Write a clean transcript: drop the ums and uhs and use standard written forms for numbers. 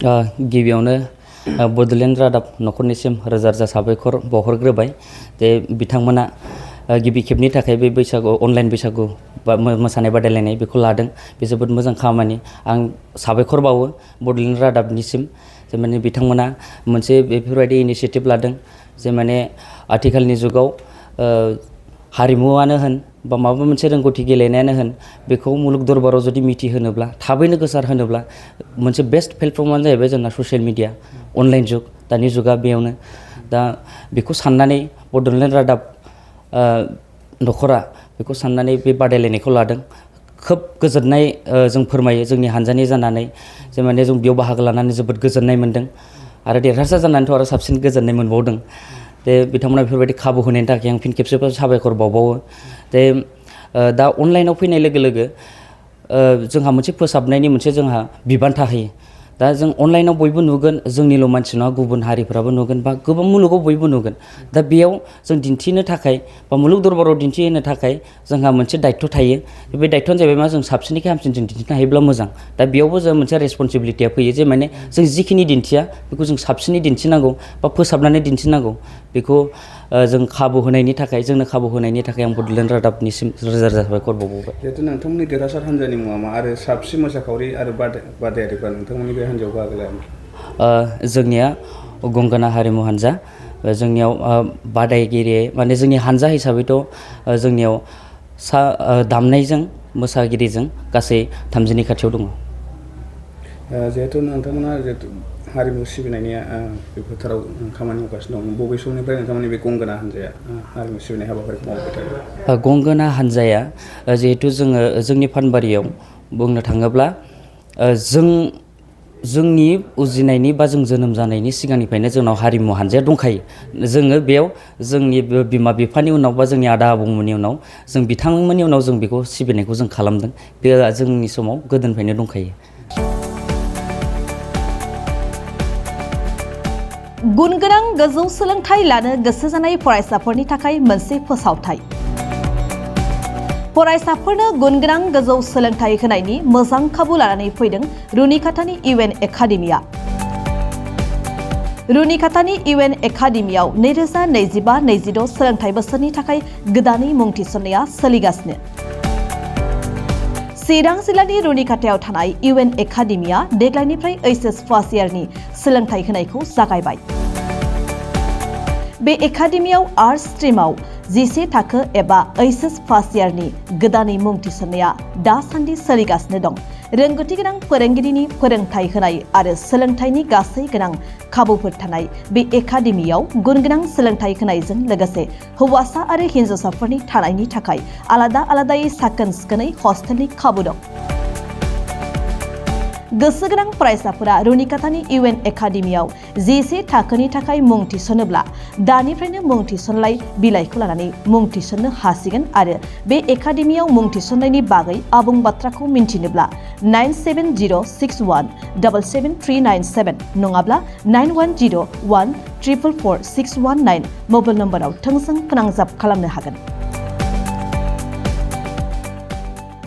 गिबियावनो बड'लेण्ड रादाब न'खरनिसिम रोजा रोजा साबायखर बावहरग्रोबाय जे बिथांमोना गिबि खेबनि थाखाय बे बैसागु अनलाइन बैसागु बा मोसानाय बादायलायनाय बेखौ लादों बे जोबोद मोजां खामानि आं साबायखर बावो बड'लेण्ड रादाबनिसिम जे माने बिथांमोना मोनसे बेफोरबायदि इनिशियेटिभ लादों जे माने आथिखालनि जुगाव हारिमुआनो होन बा माबा मोनसे रोंगौथि गेलेनायानो होन बेखौ मुलुग दरबाराव जुदि मिथिहोनोब्ला थाबैनो गोसार होनोब्ला मोनसे बेस्ट प्लेटफर्मआनो जाहैबाय जोंना ससियेल मिडिया अनलाइन जुग दानि जुगा बेयावनो दा बेखौ साननानै बड'लेण्ड रादाब न'खरा बेखौ साननानै बे बादायलायनायखौ लादों खोब गोजोननाय जों फोरमायो जोंनि हानजानि जानानै जे माने जों बेयाव बाहागो लानानै जोबोद गोजोननाय मोन्दों आरो देरहासार जानानैथ' आरो साबसिन गोजोननाय मोनबावदों दे बिथांमोना बेफोरबायदि खाबु होनायनि थाखाय आं फिन खेबसेबाव साबायखर बावबावो दे दा अनलाइनाव फैनाय लोगो लोगो जोंहा मोनसे फोसाबनायनि मोनसे जोंहा बिबान थाहैयो दा जों अनलाइनाव बयबो नुगोन जोंनिल' मानसि नङा गुबुन हारिफ्राबो नुगोन बा गोबां मुलुगाव बयबो नुगोन दा बेयाव जों दिन्थिनो थाखाय बा मुलुग दरबाराव दिन्थिहोनो थाखाय जोंहा मोनसे दायित्व थायो बे दायित्वआनो जाहैबाय मा जों साबसिननिफ्राय हामसिन जों दिन्थिनो हायोब्ला मोजां दा बेयावबो जों मोनसे रेसपन्सिबिलिटिया फैयो जे माने जों जिखिनि दिन्थिया बेखौ जों साबसिनै दिन्थिनांगौ बा फोसाबनानै दिन्थिनांगौ बेखौ जों खाबु होनायनि थाखाय जोंनो खाबु होनायनि थाखाय आं बड'लेण्ड रादाबनिसिम रोजा रोजा साबायखर बावबाय जिहेतु नोंथांमोननि देरहासार हान्जानि मुङा मा आरो साबसिन मोसाखावरि आरो बादायारिफ्रा नोंथांमोननि बे हान्जायाव बाहागो लाया जोंनिया गंगोना हारिमु हान्जा जोंनियाव बादायगिरि माने जोंनि हान्जा हिसाबैथ' जोंनियाव दामनायजों मोसागिरिजों गासै 30नि खाथियाव दङ जिहेतु नोंथांमोना जिहेतु हारिमु सिबिनायनि बे फोथाराव खामानि मावगासिनो दं बबे समनिफ्राय नोंथांमोननि बे गंगोना हान्जाया हारिमु सिबिनाय हाबाफारिखौ मावबाय थायो गंगोना हान्जाया जिहेतु जोङो जोंनि फानबारियाव बुंनो थाङोब्ला जोंनि उजिनायनि बा जों जोनोम जानायनि सिगांनिफ्रायनो जोंनाव हारिमु हान्जाया दंखायो जोङो बेयाव जोंनि बिमा बिफानि उनाव बा जोंनि आदा आबौमोननि उनाव जों बिथांमोननि उनाव जों बेखौ सिबिनायखौ जों खालामदों बे जोंनि समाव गोदोनिफ्रायनो दंखायो गुन गोनां गोजौ सोलोंथाइ लानो गोसो जानाय फरायसाफोरनि थाखाय मोनसे फोसावथाय फरायसाफोरनो गुन गोनां गोजौ सोलोंथाइ होनायनि मोजां खाबु लानानै फैदों रुनिकाटानि इउएन एकाडेमिया रुनिकाटानि इउएन एकाडेमियाव 2025-26 सोलोंथाइ बोसोरनि थाखाय गोदानै मुं थिसननाया सोलिगासिनो चिरां जिल्लानि रुनिकाटायाव थानाय इउएन एकाडेमिया देग्लायनिफ्राय एचएस फार्स्ट इयारनि सोलोंथाइ होनायखौ जागायबाय बे एकाडेमियाव आर्ट्स स्ट्रिमाव 11 थाखो एबा एचएस फार्स्ट इयारनि गोदानै मुं थिसननाया दासान्दि सोलिगासिनो दं रोंगौथि गोनां फोरोंगिरिनि फोरोंथाइ होनाय आरो सोलोंथाइनि गासै गोनां खाबुफोर थानाय बे एकाडेमियाव गुन गोनां सोलोंथाइ होनायजों लोगोसे हौवासा आरो हिन्जावसाफोरनि थानायनि थाखाय आलादा आलादायै साखोन सिखोनै हस्टेलनि खाबु दं गोसो गोनां फरायसाफोरा रुनिकाटानि इउएन एकाडेमियाव 11 थाखोनि थाखाय मुं थिसनोब्ला दानिफ्रायनो मुं थिसनलाय बिलाइखौ लानानै मुं थिसननो हासिगोन आरो बे एकाडेमियाव मुं थिसननायनि बागै आबुं बाथ्राखौ मिन्थिनोब्ला 9706177397 नङाब्ला 9101444619 मबाइल नम्बराव थोंजों फोनांजाब खालामनो हागोन।